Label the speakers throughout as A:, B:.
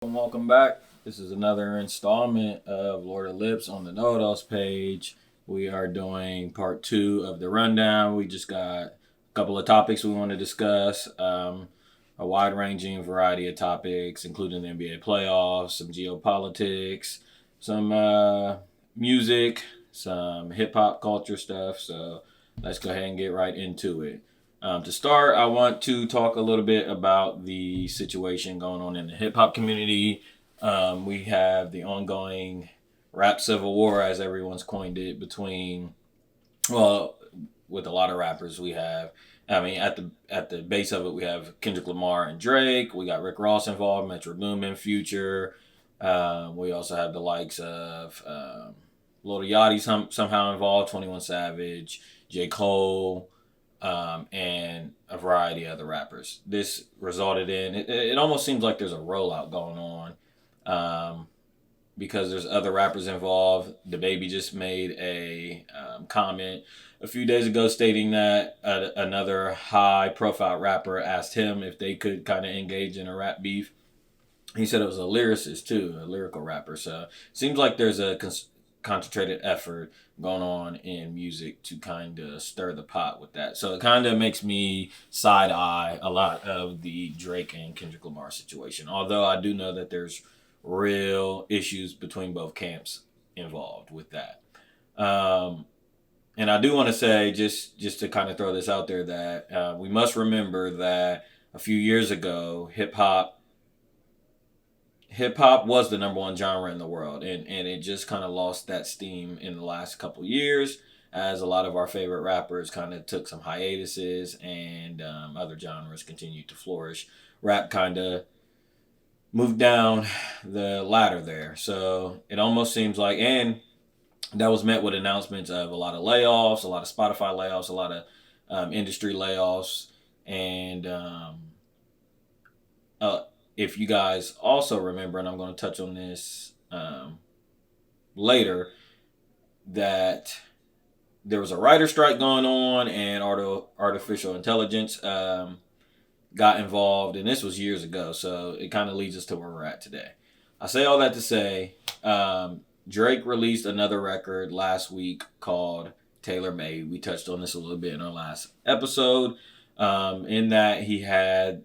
A: And welcome back. This is another installment of LordOfLips on the Know It Alls page. We are doing part 2 of the rundown. We just got a couple of topics we want to discuss. A wide ranging variety of topics, including the NBA playoffs, some geopolitics, some music, some hip hop culture stuff. So let's go ahead and get right into it. To start, I want to talk a little bit about the situation going on in the hip hop community. We have the ongoing rap civil war, as everyone's coined it, between, well, with a lot of rappers. At the base of it, we have Kendrick Lamar and Drake. We got Rick Ross involved, Metro Boomin, Future. We also have the likes of Lil Yachty somehow involved, 21 Savage, J. Cole, and a variety of other rappers. This resulted in it almost seems like there's a rollout going on, because there's other rappers involved. The Baby just made a comment a few days ago stating that another high profile rapper asked him if they could kind of engage in a rap beef. He said it was a lyricist too, a lyrical rapper. So it seems like there's a concentrated effort going on in music to kind of stir the pot with that. So it kind of makes me side eye a lot of the Drake and Kendrick Lamar situation. Although I do know that there's real issues between both camps involved with that. And I do want to say, just to kind of throw this out there, that we must remember that a few years ago, hip hop was the number one genre in the world, and it just kind of lost that steam in the last couple years, as a lot of our favorite rappers kind of took some hiatuses, and other genres continued to flourish. Rap kind of moved down the ladder there, so it almost seems like, and that was met with announcements of a lot of layoffs, a lot of Spotify layoffs, a lot of industry layoffs, and uh, if you guys also remember, and I'm going to touch on this later, that there was a writer strike going on, and artificial intelligence got involved, and this was years ago, so it kind of leads us to where we're at today. I say all that to say, Drake released another record last week called Tailor Made. We touched on this a little bit in our last episode. In that he had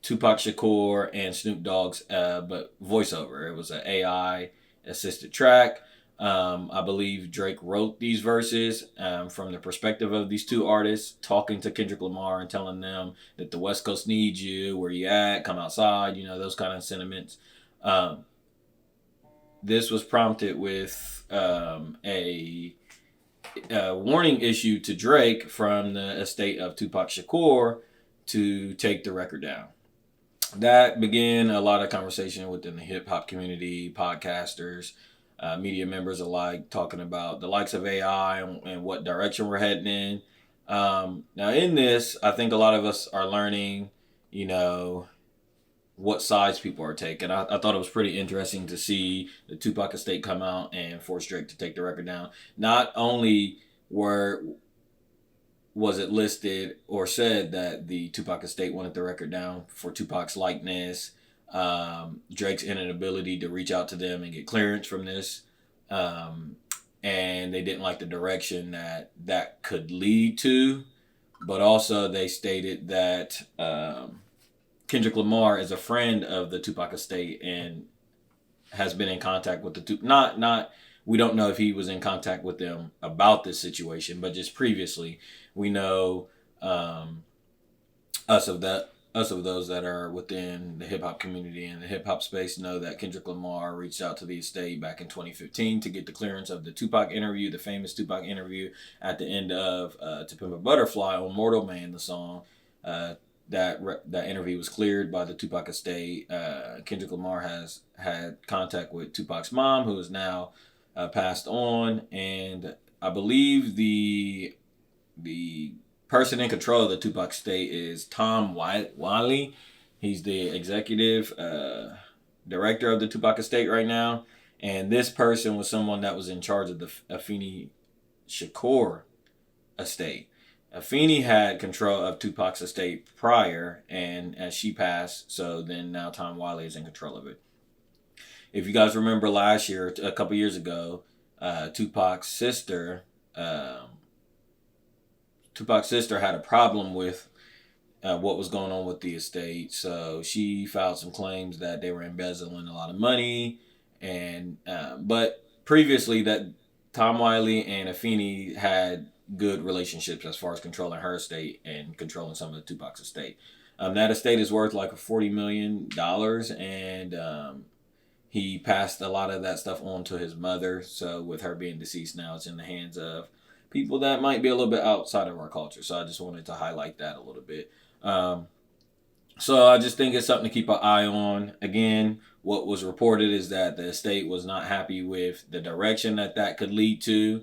A: Tupac Shakur and Snoop Dogg's but voiceover. It was an AI assisted track. I believe Drake wrote these verses from the perspective of these two artists, talking to Kendrick Lamar and telling them that the West Coast needs you, where you at, come outside, those kind of sentiments. Um, this was prompted with a warning issue to Drake from the estate of Tupac Shakur to take the record down. That began a lot of conversation within the hip hop community, podcasters, media members alike, talking about the likes of AI and what direction we're heading in. Now, in this, I think a lot of us are learning, you know, what sides people are taking. I thought it was pretty interesting to see the Tupac estate come out and force Drake to take the record down. Not only were was it listed or said that the Tupac estate wanted the record down for Tupac's likeness, Drake's inability to reach out to them and get clearance from this, um, and they didn't like the direction that could lead to. But also, they stated that Kendrick Lamar is a friend of the Tupac estate and has been in contact with the not we don't know if he was in contact with them about this situation, but just previously we know, us of that us of those that are within the hip hop community and the hip hop space know that Kendrick Lamar reached out to the estate back in 2015 to get the clearance of the Tupac interview, the famous Tupac interview at the end of "To Pimp a Butterfly" on Mortal Man, the song. That interview was cleared by the Tupac estate. Kendrick Lamar has had contact with Tupac's mom, who is now passed on, and I believe the person in control of the Tupac estate is Tom Wiley. He's the executive director of the Tupac estate right now, and this person was someone that was in charge of the Afeni Shakur estate. Afeni had control of Tupac's estate prior, and as she passed, so then now Tom Wiley is in control of it. If you guys remember last year, a couple years ago, Tupac's sister, um, Tupac's sister had a problem with what was going on with the estate. So she filed some claims that they were embezzling a lot of money, and but previously that Tom Wiley and Afeni had good relationships as far as controlling her estate and controlling some of the Tupac's estate. That estate is worth like $40 million, and he passed a lot of that stuff on to his mother. So with her being deceased now, it's in the hands of people that might be a little bit outside of our culture. So I just wanted to highlight that a little bit. Um, so I just think it's something to keep an eye on. Again, what was reported is that the estate was not happy with the direction that could lead to.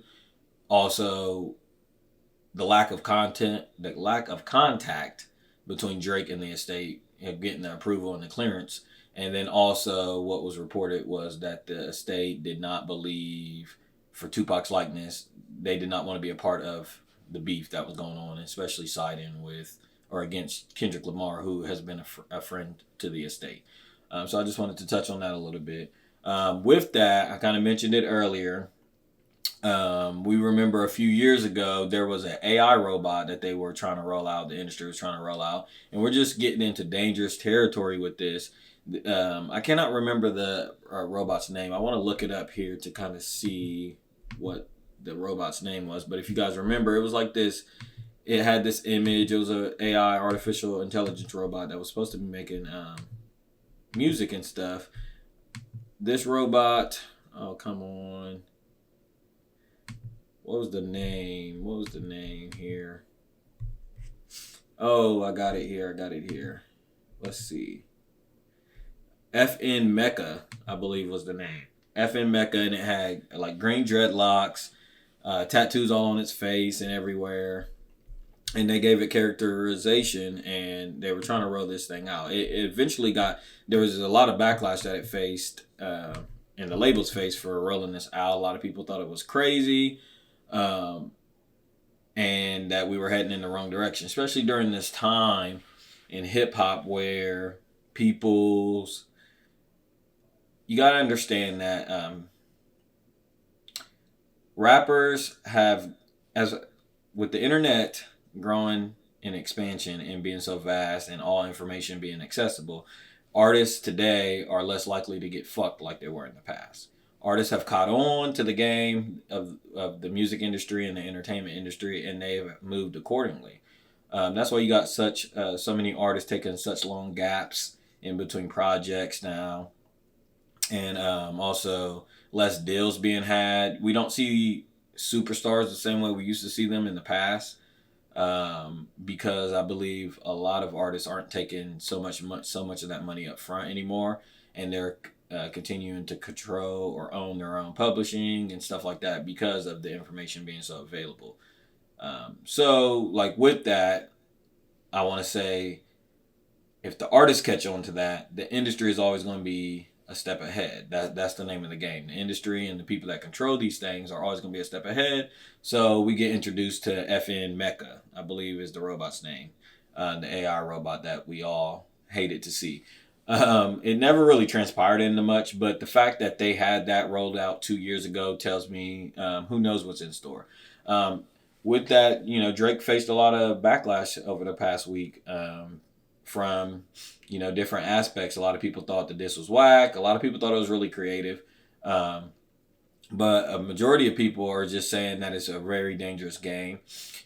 A: Also, the lack of contact between Drake and the estate, getting the approval and the clearance. And then also what was reported was that the estate did not believe, for Tupac's likeness, they did not want to be a part of the beef that was going on, especially siding with or against Kendrick Lamar, who has been a friend to the estate. So I just wanted to touch on that a little bit. With that, I kind of mentioned it earlier. We remember a few years ago there was an AI robot that they were trying to roll out. The industry was trying to roll out, and we're just getting into dangerous territory with this. I cannot remember the robot's name. I want to look it up here to kind of see what the robot's name was. But if you guys remember, it was like this. It had this image. It was a AI, artificial intelligence robot that was supposed to be making music and stuff. This robot. Oh, come on. What was the name? What was the name here? Oh, I got it here. Let's see. FN Mecca, I believe was the name. FN Mecca, and it had like green dreadlocks, tattoos all on its face and everywhere. And they gave it characterization, and they were trying to roll this thing out. It eventually there was a lot of backlash that it faced, and the labels faced for rolling this out. A lot of people thought it was crazy. And that we were heading in the wrong direction, especially during this time in hip hop where you got to understand that rappers have, as with the internet growing in expansion and being so vast and all information being accessible, artists today are less likely to get fucked like they were in the past. Artists have caught on to the game of the music industry and the entertainment industry, and they've moved accordingly. That's why you got so many artists taking such long gaps in between projects now, and also less deals being had. We don't see superstars the same way we used to see them in the past, because I believe a lot of artists aren't taking so much of that money up front anymore, and they're continuing to control or own their own publishing and stuff like that because of the information being so available. So, like with that, I want to say, if the artists catch on to that, the industry is always going to be a step ahead. That's the name of the game. The industry and the people that control these things are always going to be a step ahead. So we get introduced to FN Mecca, I believe is the robot's name, the AI robot that we all hated to see. It never really transpired into much, but the fact that they had that rolled out 2 years ago tells me who knows what's in store. With that, Drake faced a lot of backlash over the past week from, different aspects. A lot of people thought that this was whack. A lot of people thought it was really creative. But a majority of people are just saying that it's a very dangerous game.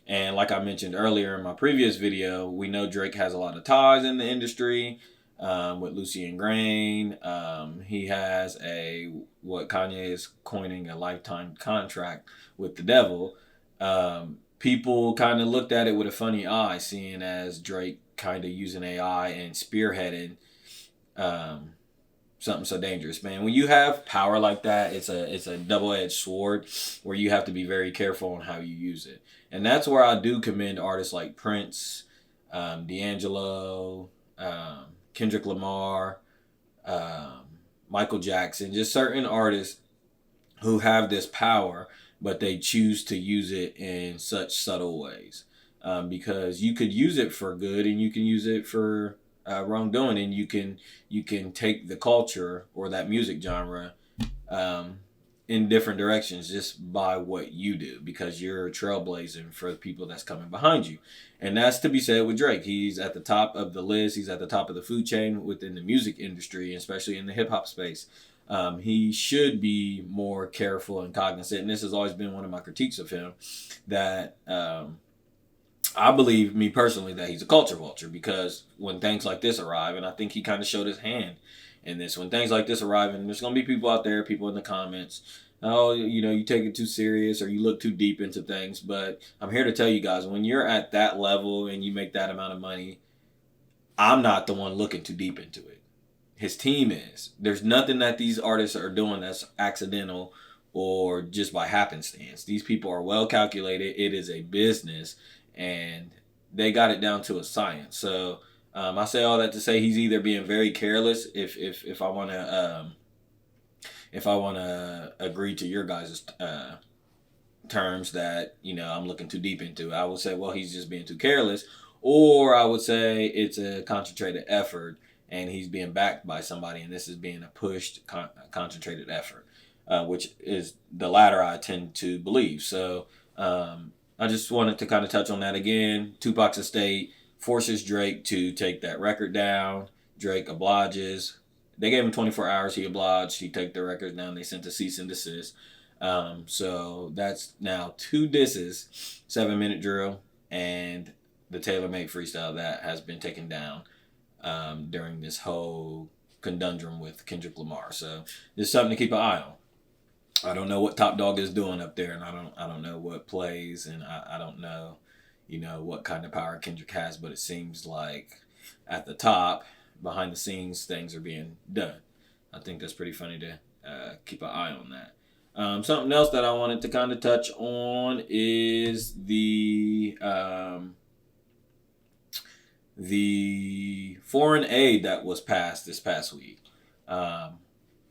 A: And like I mentioned earlier in my previous video, we know Drake has a lot of ties in the industry. With Lucy and Grain. He has what Kanye is coining a lifetime contract with the devil. People kind of looked at it with a funny eye, seeing as Drake kind of using AI and spearheading something so dangerous. Man, when you have power like that, it's a double-edged sword where you have to be very careful on how you use it. And that's where I do commend artists like Prince, D'Angelo, Kendrick Lamar, Michael Jackson, just certain artists who have this power, but they choose to use it in such subtle ways. Because you could use it for good and you can use it for wrongdoing, and you can take the culture or that music genre in different directions just by what you do, because you're trailblazing for the people that's coming behind you. And that's to be said with Drake. He's at the top of the list. He's at the top of the food chain within the music industry, especially in the hip hop space. He should be more careful and cognizant. And this has always been one of my critiques of him, that I believe, me personally, that he's a culture vulture, because when things like this arrive, and I think he kind of showed his hand in this, when things like this arrive, and there's going to be people out there, people in the comments, oh, you take it too serious or you look too deep into things. But I'm here to tell you guys, when you're at that level and you make that amount of money, I'm not the one looking too deep into it. His team is. There's nothing that these artists are doing that's accidental or just by happenstance. These people are well calculated. It is a business, and they got it down to a science. So I say all that to say he's either being very careless. If I want to agree to your guys' terms that I'm looking too deep into, I would say, well, he's just being too careless, or I would say it's a concentrated effort and he's being backed by somebody, and this is being a pushed concentrated effort, which is the latter I tend to believe. So I just wanted to kind of touch on that again. Tupac's estate forces Drake to take that record down. Drake obliges. They gave him 24 hours. He obliged. He took the records down. They sent a cease and desist. So that's now 2 disses, 7-minute drill, and the tailor-made freestyle that has been taken down during this whole conundrum with Kendrick Lamar. So there's something to keep an eye on. I don't know what Top Dog is doing up there, and I don't know what plays, and I don't know, what kind of power Kendrick has, but it seems like at the top, behind the scenes, things are being done. I think that's pretty funny to keep an eye on that. Something else that I wanted to kind of touch on is the foreign aid that was passed this past week.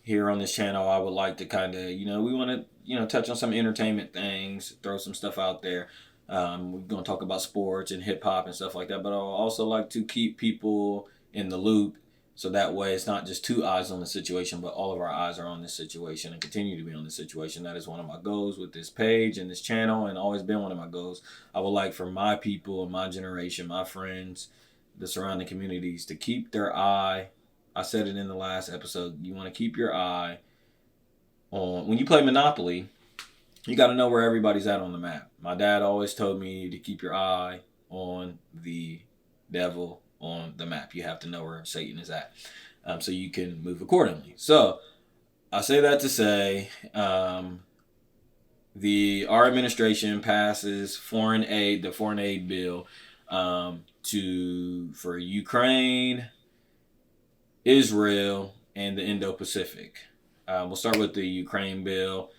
A: Here on this channel, I would like to kind of, we want to, touch on some entertainment things, throw some stuff out there. We're going to talk about sports and hip hop and stuff like that, but I'll also like to keep people in the loop, so that way it's not just 2 eyes on the situation, but all of our eyes are on this situation and continue to be on this situation. That is one of my goals with this page and this channel, and always been one of my goals. I would like for my people, my generation, my friends, the surrounding communities to keep their eye. I said it in the last episode. You want to keep your eye on, when you play Monopoly, you got to know where everybody's at on the map. My dad always told me to keep your eye on the devil on the map. You have to know where Satan is at, so you can move accordingly. So I say that to say, our administration passes the foreign aid bill for Ukraine, Israel, and the Indo-Pacific. We'll start with the Ukraine bill.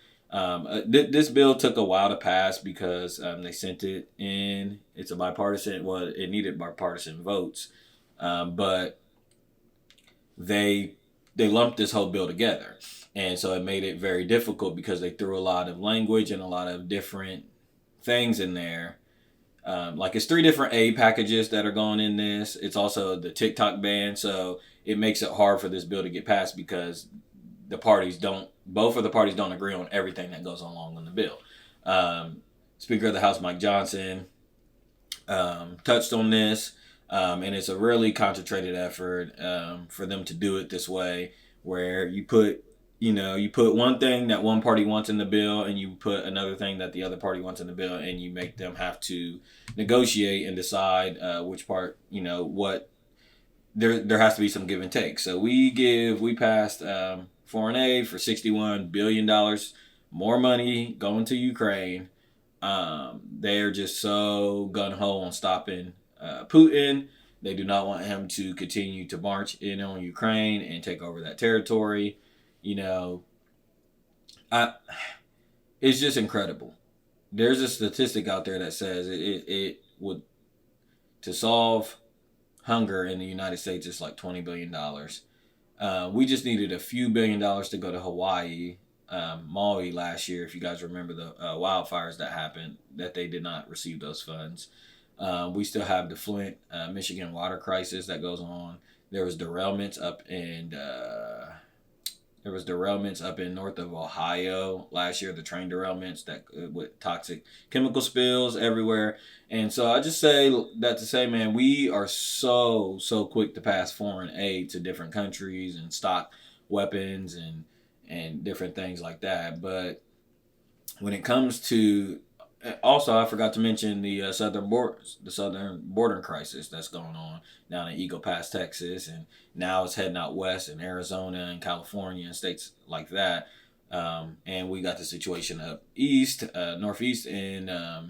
A: This bill took a while to pass because they sent it in. It's a bipartisan. Well, it needed bipartisan votes, but they lumped this whole bill together, and so it made it very difficult because they threw a lot of language and a lot of different things in there. Like it's 3 different aid packages that are going in this. It's also the TikTok ban, so it makes it hard for this bill to get passed because both of the parties don't agree on everything that goes along in the bill. Speaker of the House Mike Johnson touched on this, and it's a really concentrated effort for them to do it this way, where you put one thing that one party wants in the bill, and you put another thing that the other party wants in the bill, and you make them have to negotiate and decide which part, what. There has to be some give and take. So we passed foreign aid for $61 billion, more money going to Ukraine. They're just so gung-ho on stopping Putin. They do not want him to continue to march in on Ukraine and take over that territory. It's just incredible. There's a statistic out there that says it would, to solve hunger in the United States, is like $20 billion. We just needed a few $1 billion to go to Hawaii, Maui last year. If you guys remember the wildfires that happened, that they did not receive those funds. We still have the Flint, Michigan water crisis that goes on. There was derailments up in north of Ohio last year. The train derailments that with toxic chemical spills everywhere. And so I just say that to say, man, we are so quick to pass foreign aid to different countries and stock weapons and different things like that. But when it comes to also, I forgot to mention the southern border crisis that's going on down in Eagle Pass, Texas, and now it's heading out west in Arizona and California and states like that. And we got the situation up east, northeast in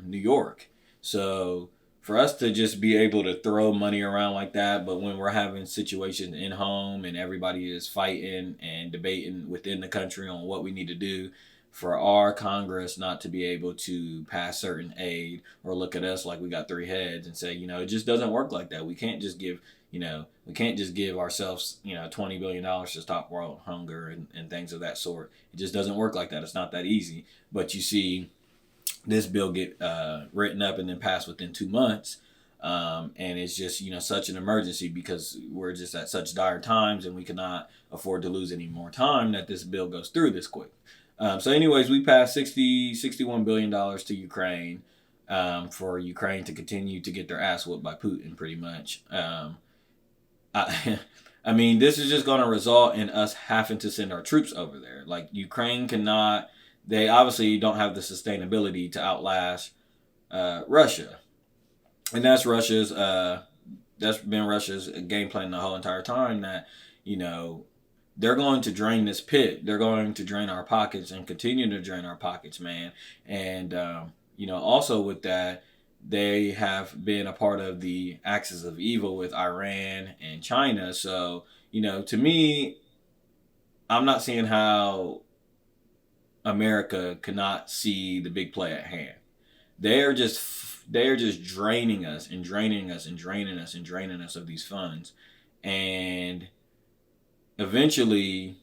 A: New York. So for us to just be able to throw money around like that, but when we're having situations in home and everybody is fighting and debating within the country on what we need to do, for our Congress not to be able to pass certain aid or look at us like we got three heads and say, it just doesn't work like that. We can't just give, ourselves, $20 billion to stop world hunger and things of that sort. It just doesn't work like that. It's not that easy. But you see this bill get written up and then passed within 2 months. And it's just, such an emergency because we're just at such dire times and we cannot afford to lose any more time that this bill goes through this quick. So anyways, we passed $61 billion to Ukraine for Ukraine to continue to get their ass whooped by Putin, pretty much. I, I mean, this is just going to result in us having to send our troops over there. Like, Ukraine cannot, they obviously don't have the sustainability to outlast Russia. And that's been Russia's game plan the whole entire time that, they're going to drain this pit. They're going to drain our pockets and continue to drain our pockets, man. And, also with that, they have been a part of the axis of evil with Iran and China. So, to me, I'm not seeing how America cannot see the big play at hand. They are just draining us and draining us and draining us and draining us of these funds. And eventually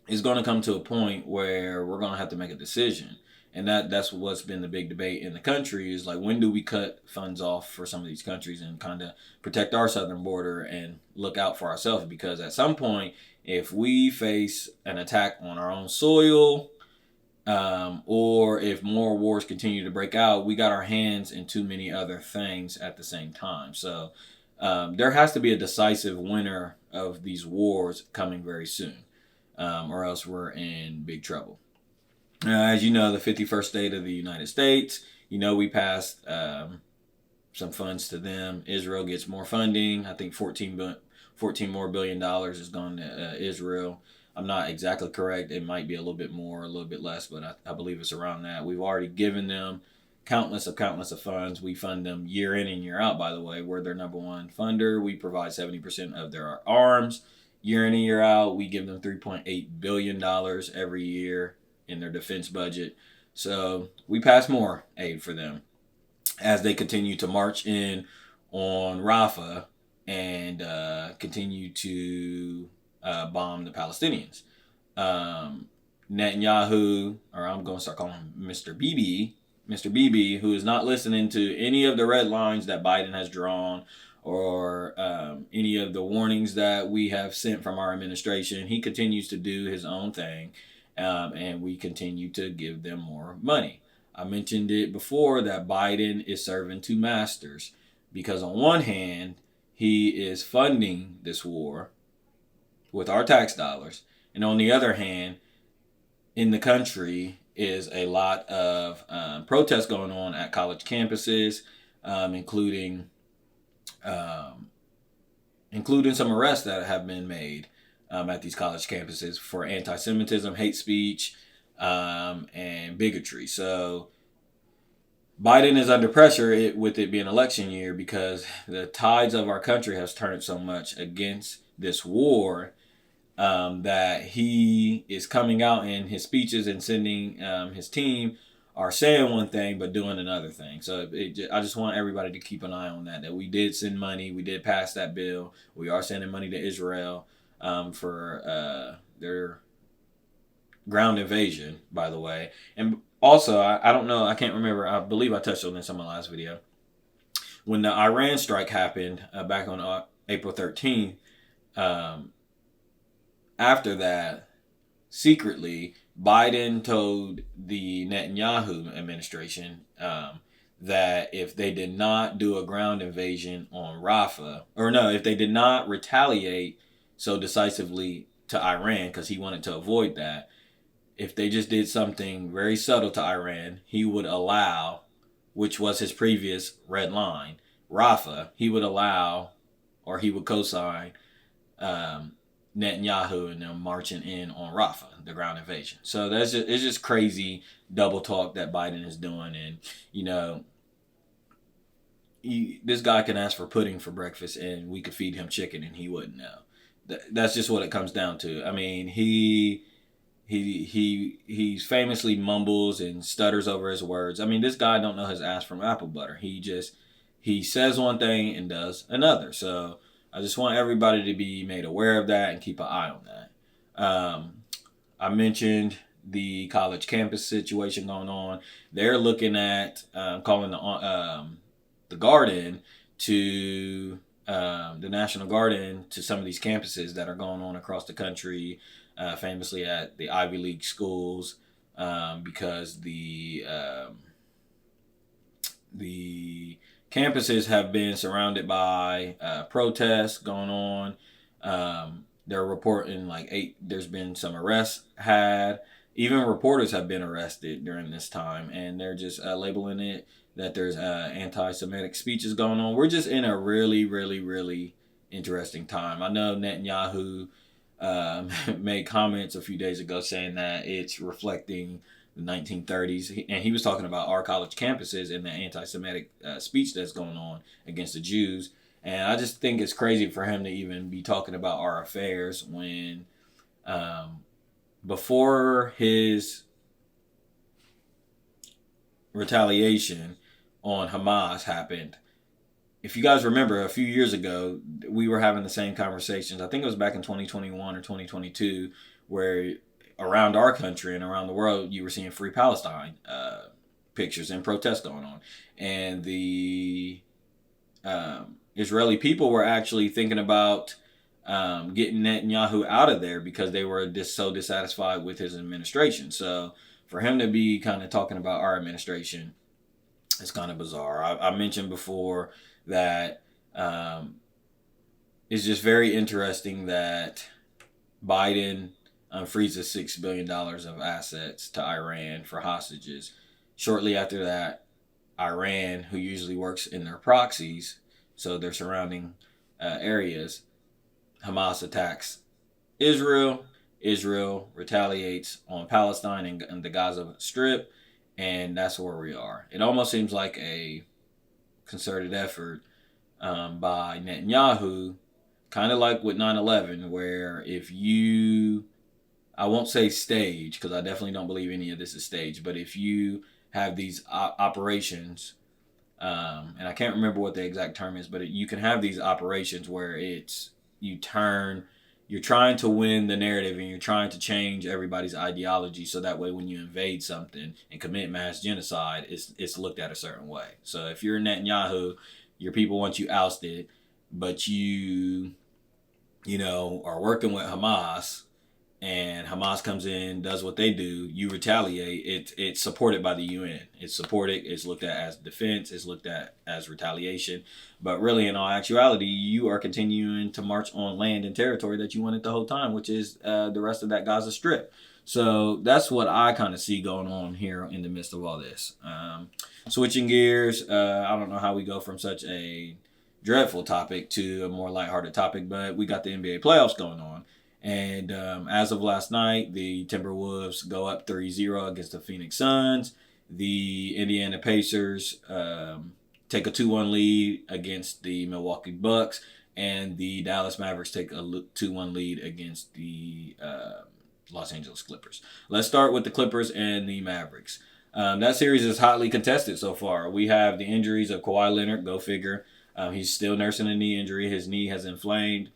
A: it's going to come to a point where we're going to have to make a decision. And that's what's been the big debate in the country is like, when do we cut funds off for some of these countries and kind of protect our southern border and look out for ourselves? Because at some point, if we face an attack on our own soil, or if more wars continue to break out, we got our hands in too many other things at the same time. So there has to be a decisive winner of these wars coming very soon, or else we're in big trouble. As you know, the 51st state of the United States, we passed some funds to them. Israel gets more funding. I think $14 more billion is going to Israel. I'm not exactly correct. It might be a little bit more, a little bit less, but I believe it's around that. We've already given them countless of funds. We fund them year in and year out, by the way. We're their number one funder. We provide 70% of their arms year in and year out. We give them $3.8 billion every year in their defense budget. So we pass more aid for them as they continue to march in on Rafah and continue to bomb the Palestinians. Netanyahu, or I'm going to start calling him Mr. Bibi, who is not listening to any of the red lines that Biden has drawn or any of the warnings that we have sent from our administration. He continues to do his own thing, and we continue to give them more money. I mentioned it before that Biden is serving two masters because on one hand, he is funding this war with our tax dollars, and on the other hand, in the country is a lot of protests going on at college campuses, including some arrests that have been made at these college campuses for anti-Semitism, hate speech, and bigotry. So Biden is under pressure with it being election year because the tides of our country has turned so much against this war that he is coming out in his speeches and sending his team are saying one thing but doing another thing. So I just want everybody to keep an eye on that we did send money. We did pass that bill. We are sending money to Israel for their ground invasion, by the way. And also, I don't know, I can't remember. I believe I touched on this in my last video. when the Iran strike happened back on April 13th, after that, secretly, Biden told the Netanyahu administration that if they did not do a ground invasion on Rafah, or no, if they did not retaliate so decisively to Iran, because he wanted to avoid that, if they just did something very subtle to Iran, he would allow, which was his previous red line, Rafah, he would allow, or he would co-sign Netanyahu and them marching in on Rafah, the ground invasion. So it's just crazy double talk that Biden is doing. And, you know, this guy can ask for pudding for breakfast and we could feed him chicken and he wouldn't know. That's just what it comes down to. I mean, he famously mumbles and stutters over his words. I mean, this guy don't know his ass from apple butter. He says one thing and does another. So I just want everybody to be made aware of that and keep an eye on that. I mentioned the college campus situation going on. They're looking at calling the Garden to the National Guard to some of these campuses that are going on across the country, famously at the Ivy League schools, because the campuses have been surrounded by protests going on. They're reporting there's been some arrests had. Even reporters have been arrested during this time, and they're just labeling it that there's anti-Semitic speeches going on. We're just in a really, really, really interesting time. I know Netanyahu made comments a few days ago saying that it's reflecting the 1930s, and he was talking about our college campuses and the anti-Semitic speech that's going on against the Jews. And I just think it's crazy for him to even be talking about our affairs when before his retaliation on Hamas happened. If you guys remember, a few years ago, we were having the same conversations. I think it was back in 2021 or 2022, where around our country and around the world, you were seeing Free Palestine pictures and protests going on. And the Israeli people were actually thinking about getting Netanyahu out of there because they were so dissatisfied with his administration. So for him to be kind of talking about our administration, it's kind of bizarre. I mentioned before that it's just very interesting that Biden freezes $6 billion of assets to Iran for hostages. Shortly after that, Iran, who usually works in their proxies, so their surrounding areas, Hamas attacks Israel. Israel retaliates on Palestine and the Gaza Strip, and that's where we are. It almost seems like a concerted effort by Netanyahu, kind of like with 9/11, where if you, I won't say stage, because I definitely don't believe any of this is staged, but if you have these operations, and I can't remember what the exact term is, but you can have these operations where you're trying to win the narrative and you're trying to change everybody's ideology so that way when you invade something and commit mass genocide, it's looked at a certain way. So if you're Netanyahu, your people want you ousted, but you are working with Hamas, and Hamas comes in, does what they do, you retaliate, it's supported by the UN. It's supported, it's looked at as defense, it's looked at as retaliation. But really, in all actuality, you are continuing to march on land and territory that you wanted the whole time, which is the rest of that Gaza Strip. So that's what I kind of see going on here in the midst of all this. Switching gears, I don't know how we go from such a dreadful topic to a more lighthearted topic, but we got the NBA playoffs going on. And as of last night, the Timberwolves go up 3-0 against the Phoenix Suns. The Indiana Pacers take a 2-1 lead against the Milwaukee Bucks. And the Dallas Mavericks take a 2-1 lead against the Los Angeles Clippers. Let's start with the Clippers and the Mavericks. That series is hotly contested so far. We have the injuries of Kawhi Leonard, go figure. He's still nursing a knee injury. His knee has inflamed.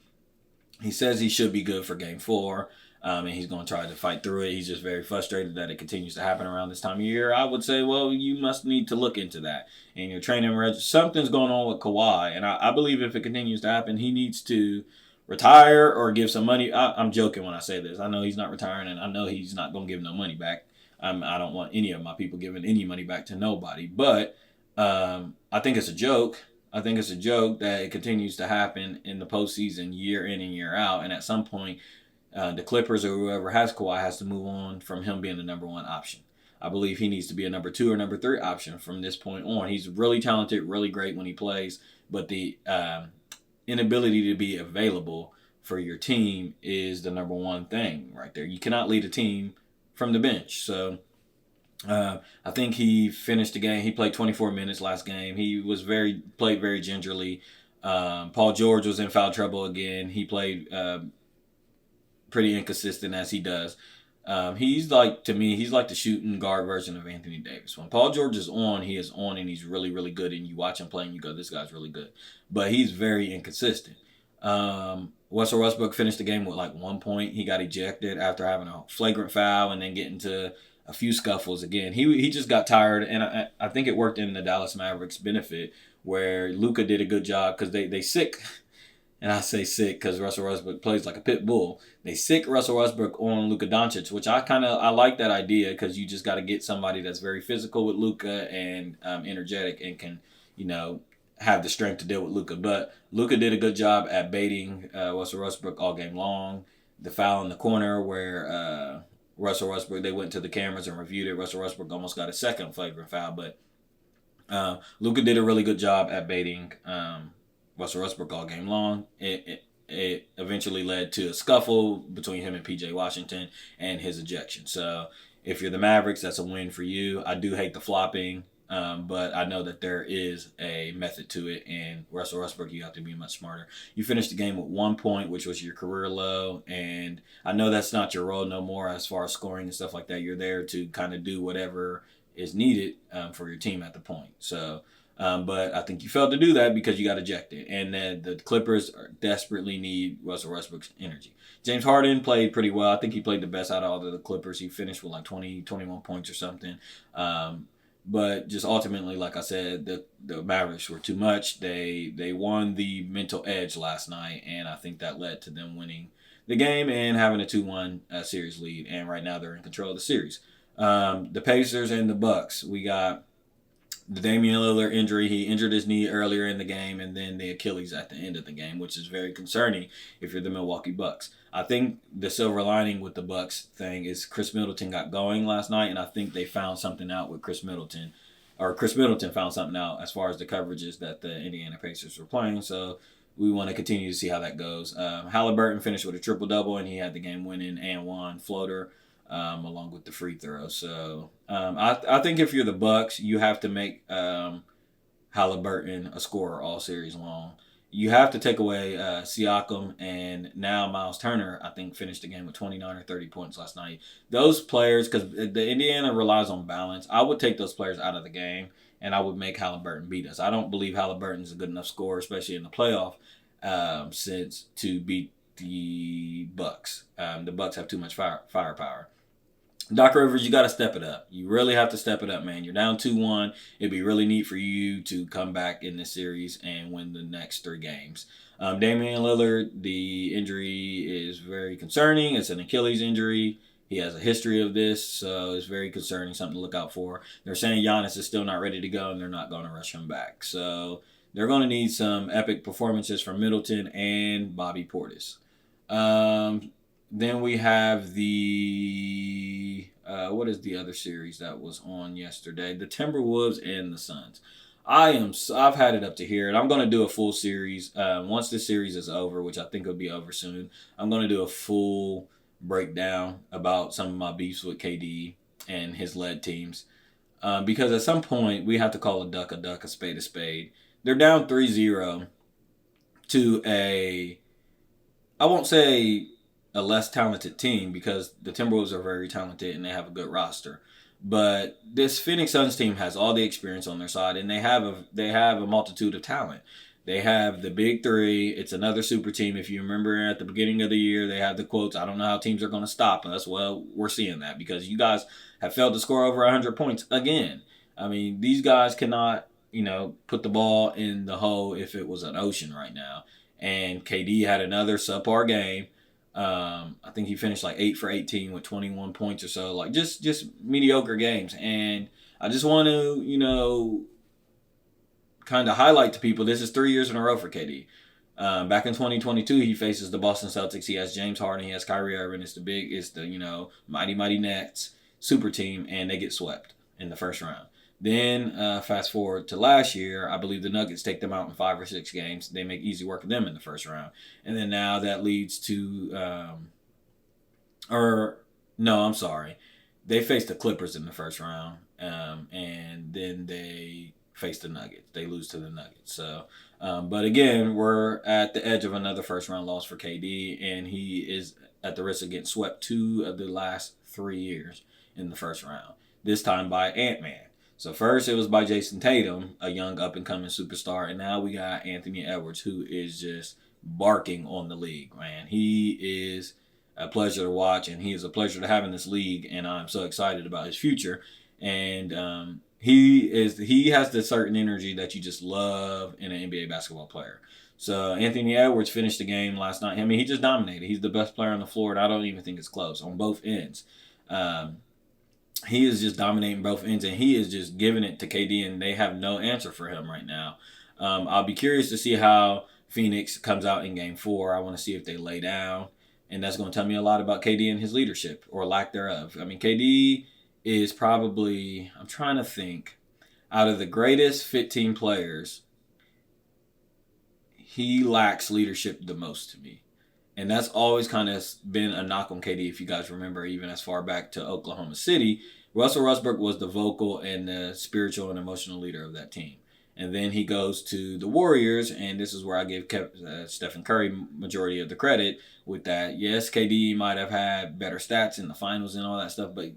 A: He says he should be good for Game 4. and he's going to try to fight through it. He's just very frustrated that it continues to happen around this time of year. I would say, well, you must need to look into that. And your training, something's going on with Kawhi. And I believe if it continues to happen, he needs to retire or give some money. I'm joking when I say this. I know he's not retiring, and I know he's not going to give no money back. I don't want any of my people giving any money back to nobody. But I think it's a joke. I think it's a joke that it continues to happen in the postseason year in and year out. And at some point, the Clippers or whoever has Kawhi has to move on from him being the number one option. I believe he needs to be a number 2 or number 3 option from this point on. He's really talented, really great when he plays, but the inability to be available for your team is the number one thing right there. You cannot lead a team from the bench. So I think he finished the game. He played 24 minutes last game. He was played very gingerly. Paul George was in foul trouble again. He played pretty inconsistent as he does. He's like the shooting guard version of Anthony Davis. When Paul George is on, he is on, and he's really, really good. And you watch him play, and you go, "This guy's really good." But he's very inconsistent. Russell Westbrook finished the game with like 1 point. He got ejected after having a flagrant foul and then getting to a few scuffles again. He just got tired, and I think it worked in the Dallas Mavericks' benefit where Luka did a good job because they sick. And I say sick because Russell Westbrook plays like a pit bull. They sick Russell Westbrook on Luka Doncic, which I like that idea because you just got to get somebody that's very physical with Luka and energetic and can, have the strength to deal with Luka. But Luka did a good job at baiting Russell Westbrook all game long. The foul in the corner where Russell Westbrook, they went to the cameras and reviewed it. Russell Westbrook almost got a second flagrant foul, but Luka did a really good job at baiting Russell Westbrook all game long. It eventually led to a scuffle between him and PJ Washington and his ejection. So if you're the Mavericks, that's a win for you. I do hate the flopping, but I know that there is a method to it. And Russell Westbrook, you have to be much smarter. You finished the game with 1 point, which was your career low. And I know that's not your role no more as far as scoring and stuff like that. You're there to kind of do whatever is needed for your team at the point. So but I think you failed to do that because you got ejected. And then the Clippers desperately need Russell Westbrook's energy. James Harden played pretty well. I think he played the best out of all of the Clippers. He finished with like 20, 21 points or something. But just ultimately, like I said, the Mavericks were too much. They won the mental edge last night, and I think that led to them winning the game and having a 2-1 series lead. And right now they're in control of the series. The Pacers and the Bucks. We got the Damian Lillard injury. He injured his knee earlier in the game, and then the Achilles at the end of the game, which is very concerning if you're the Milwaukee Bucks. I think the silver lining with the Bucks thing is Chris Middleton got going last night, and I think they found something out with Chris Middleton found something out as far as the coverages that the Indiana Pacers were playing. So we want to continue to see how that goes. Halliburton finished with a triple-double, and he had the game-winning and one floater. Along with the free throw. So I think if you're the Bucks, you have to make Halliburton a scorer all series long. You have to take away Siakam, and now Miles Turner, I think, finished the game with 29 or 30 points last night. Those players, because the Indiana relies on balance, I would take those players out of the game, and I would make Halliburton beat us. I don't believe Halliburton's a good enough scorer, especially in the playoff, since to beat the Bucks. The Bucks have too much firepower. Doc Rivers, you got to step it up. You really have to step it up, man. You're down 2-1. It'd be really neat for you to come back in this series and win the next 3 games. Damian Lillard, the injury is very concerning. It's an Achilles injury. He has a history of this, so it's very concerning, something to look out for. They're saying Giannis is still not ready to go, and they're not going to rush him back. So they're going to need some epic performances from Middleton and Bobby Portis. Then we have the what is the other series that was on yesterday? The Timberwolves and the Suns. I've had it up to here, and I'm going to do a full series once this series is over, which I think will be over soon. I'm going to do a full breakdown about some of my beefs with KD and his led teams, because at some point we have to call a duck, a spade a spade. They're down 3-0 to I won't say a less talented team, because the Timberwolves are very talented and they have a good roster. But this Phoenix Suns team has all the experience on their side, and they have a multitude of talent. They have the big three. It's another super team. If you remember at the beginning of the year, they had the quotes, I don't know how teams are going to stop us. Well, we're seeing that because you guys have failed to score over 100 points again. I mean, these guys cannot, put the ball in the hole if it was an ocean right now. And KD had another subpar game. I think he finished like 8 for 18 with 21 points or so. Like just mediocre games. And I just want to, kind of highlight to people, this is 3 years in a row for KD. Back in 2022, he faces the Boston Celtics. He has James Harden. He has Kyrie Irving. It's the mighty Nets super team, and they get swept in the first round. Then fast forward to last year, I believe the Nuggets take them out in 5 or 6 games. They make easy work of them in the first round, and then now that leads to, they faced the Clippers in the first round, and then they face the Nuggets. They lose to the Nuggets. So, but again, we're at the edge of another first round loss for KD, and he is at the risk of getting swept 2 of the last 3 years in the first round. This time by Ant-Man. So first it was by Jason Tatum, a young up-and-coming superstar, and now we got Anthony Edwards, who is just barking on the league, man. He is a pleasure to watch, and he is a pleasure to have in this league, and I'm so excited about his future. And he has the certain energy that you just love in an NBA basketball player. So Anthony Edwards finished the game last night. I mean, he just dominated. He's the best player on the floor, and I don't even think it's close on both ends. He is just dominating both ends, and he is just giving it to KD, and they have no answer for him right now. I'll be curious to see how Phoenix comes out in Game 4. I want to see if they lay down, and that's going to tell me a lot about KD and his leadership, or lack thereof. I mean, KD is probably, I'm trying to think, out of the greatest 15 players, he lacks leadership the most to me. And that's always kind of been a knock on KD, if you guys remember, even as far back to Oklahoma City. Russell Westbrook was the vocal and the spiritual and emotional leader of that team. And then he goes to the Warriors, and this is where I give Stephen Curry majority of the credit with that. Yes, KD might have had better stats in the finals and all that stuff, but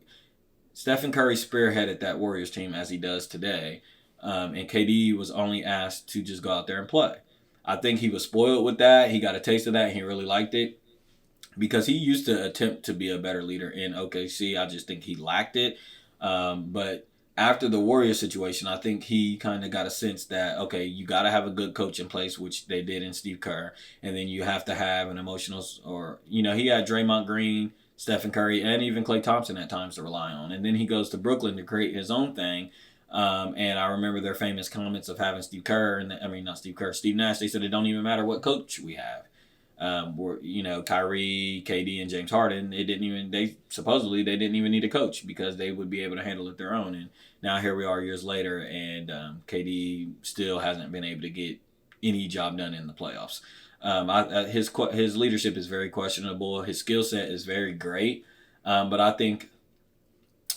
A: Stephen Curry spearheaded that Warriors team as he does today. And KD was only asked to just go out there and play. I think he was spoiled with that. He got a taste of that, and he really liked it because he used to attempt to be a better leader in OKC. I just think he lacked it. But after the Warriors situation, I think he kind of got a sense that, okay, you got to have a good coach in place, which they did in Steve Kerr. And then you have to have an emotional, he had Draymond Green, Stephen Curry, and even Klay Thompson at times to rely on. And then he goes to Brooklyn to create his own thing. And I remember their famous comments of having Steve Nash. They said it don't even matter what coach we have. Kyrie, KD, and James Harden, they didn't even need a coach because they would be able to handle it their own. And now here we are years later, and KD still hasn't been able to get any job done in the playoffs. His leadership is very questionable. His skill set is very great, but I think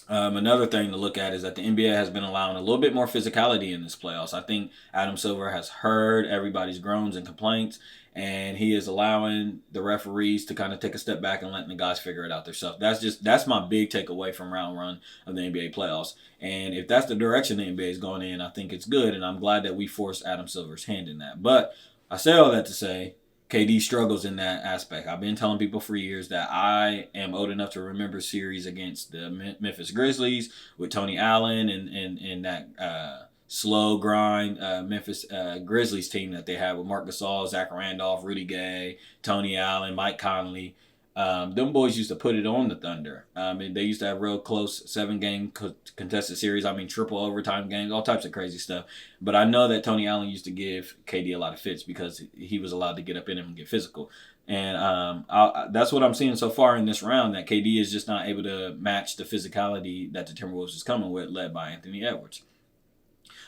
A: another thing to look at is that the NBA has been allowing a little bit more physicality in this playoffs. I think Adam Silver has heard everybody's groans and complaints, and he is allowing the referees to kind of take a step back and letting the guys figure it out themselves. That's my big takeaway from round one of the NBA playoffs. And if that's the direction the NBA is going in, I think it's good, and I'm glad that we forced Adam Silver's hand in that. But I say all that to say, KD struggles in that aspect. I've been telling people for years that I am old enough to remember series against the Memphis Grizzlies with Tony Allen and that slow grind Memphis Grizzlies team that they had with Marc Gasol, Zach Randolph, Rudy Gay, Tony Allen, Mike Conley. Them boys used to put it on the Thunder. They used to have real close 7-game contested series. Triple overtime games, all types of crazy stuff. But I know that Tony Allen used to give KD a lot of fits because he was allowed to get up in him and get physical. And that's what I'm seeing so far in this round, that KD is just not able to match the physicality that the Timberwolves is coming with, led by Anthony Edwards.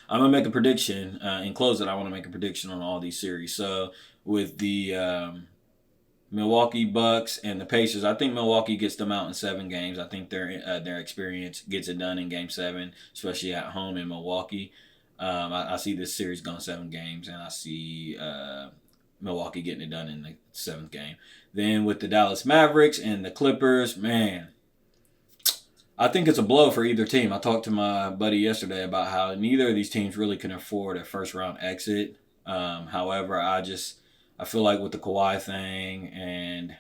A: I'm going to make a prediction. In closing, I want to make a prediction on all these series. So with the Milwaukee Bucks and the Pacers, I think Milwaukee gets them out in 7 games. I think their experience gets it done in Game 7, especially at home in Milwaukee. I see this series going 7 games, and I see Milwaukee getting it done in the 7th game. Then with the Dallas Mavericks and the Clippers, man, I think it's a blow for either team. I talked to my buddy yesterday about how neither of these teams really can afford a first-round exit. However, I feel like with the Kawhi thing and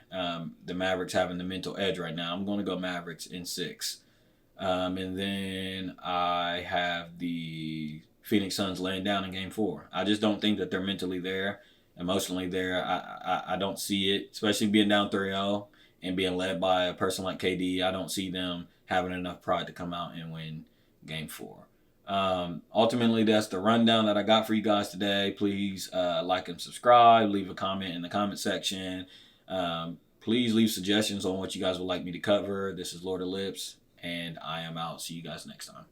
A: the Mavericks having the mental edge right now, I'm going to go Mavericks in 6. And then I have the Phoenix Suns laying down in Game 4. I just don't think that they're mentally there, emotionally there. I don't see it, especially being down 3-0 and being led by a person like KD. I don't see them having enough pride to come out and win Game 4. Ultimately, that's the rundown that I got for you guys today. Please like and subscribe. Leave a comment in the comment section. Please leave suggestions on what you guys would like me to cover. This is Lord of Lips, and I am out. See you guys next time.